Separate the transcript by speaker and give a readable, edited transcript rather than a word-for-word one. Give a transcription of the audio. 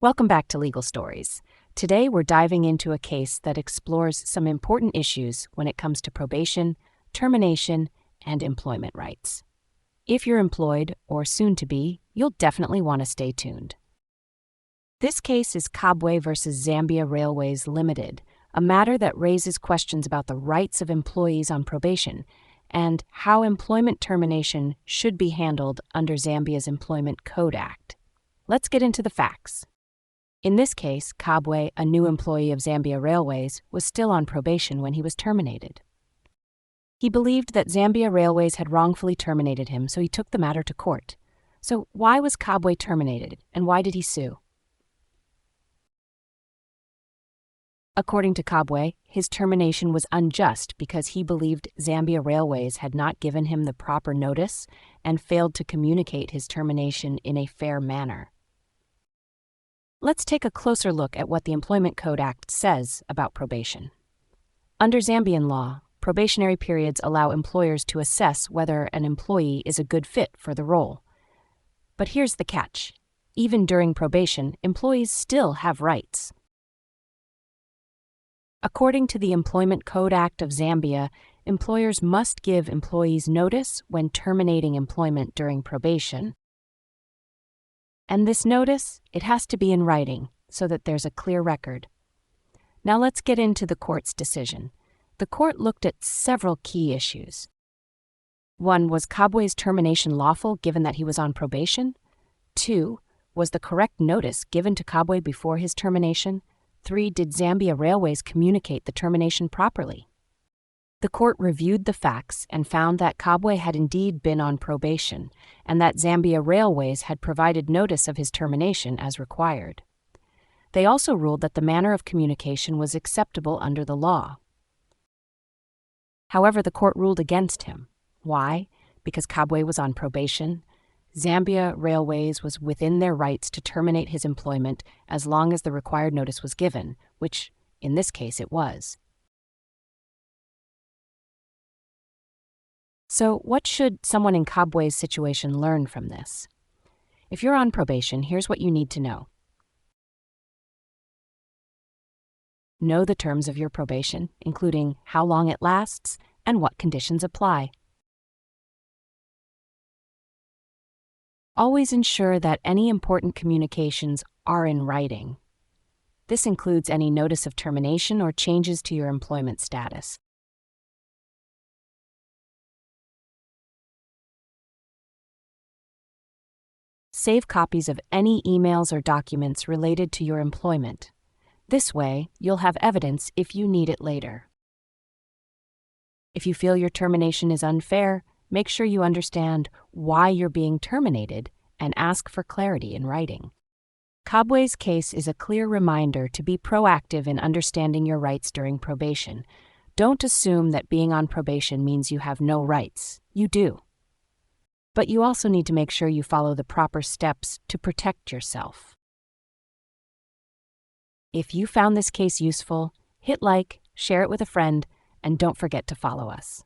Speaker 1: Welcome back to Legal Stories. Today we're diving into a case that explores some important issues when it comes to probation, termination, and employment rights. If you're employed or soon to be, you'll definitely want to stay tuned. This case is Kabwe versus Zambia Railways Limited, a matter that raises questions about the rights of employees on probation and how employment termination should be handled under Zambia's Employment Code Act. Let's get into the facts. In this case, Kabwe, a new employee of Zambia Railways, was still on probation when he was terminated. He believed that Zambia Railways had wrongfully terminated him, so he took the matter to court. So why was Kabwe terminated, and why did he sue? According to Kabwe, his termination was unjust because he believed Zambia Railways had not given him the proper notice and failed to communicate his termination in a fair manner. Let's take a closer look at what the Employment Code Act says about probation. Under Zambian law, probationary periods allow employers to assess whether an employee is a good fit for the role. But here's the catch. Even during probation, employees still have rights. According to the Employment Code Act of Zambia, employers must give employees notice when terminating employment during probation. And this notice, it has to be in writing so that there's a clear record. Now let's get into the court's decision. The court looked at several key issues. 1. Was Kabwe's termination lawful given that he was on probation? 2. Was the correct notice given to Kabwe before his termination? 3. Did Zambia Railways communicate the termination properly? The court reviewed the facts and found that Kabwe had indeed been on probation and that Zambia Railways had provided notice of his termination as required. They also ruled that the manner of communication was acceptable under the law. However, the court ruled against him. Why? Because Kabwe was on probation. Zambia Railways was within their rights to terminate his employment as long as the required notice was given, which, in this case, it was. So, what should someone in Kabwe's situation learn from this? If you're on probation, here's what you need to know. Know the terms of your probation, including how long it lasts and what conditions apply. Always ensure that any important communications are in writing. This includes any notice of termination or changes to your employment status. Save copies of any emails or documents related to your employment. This way, you'll have evidence if you need it later. If you feel your termination is unfair, make sure you understand why you're being terminated and ask for clarity in writing. Kabwe's case is a clear reminder to be proactive in understanding your rights during probation. Don't assume that being on probation means you have no rights. You do. But you also need to make sure you follow the proper steps to protect yourself. If you found this case useful, hit like, share it with a friend, and don't forget to follow us.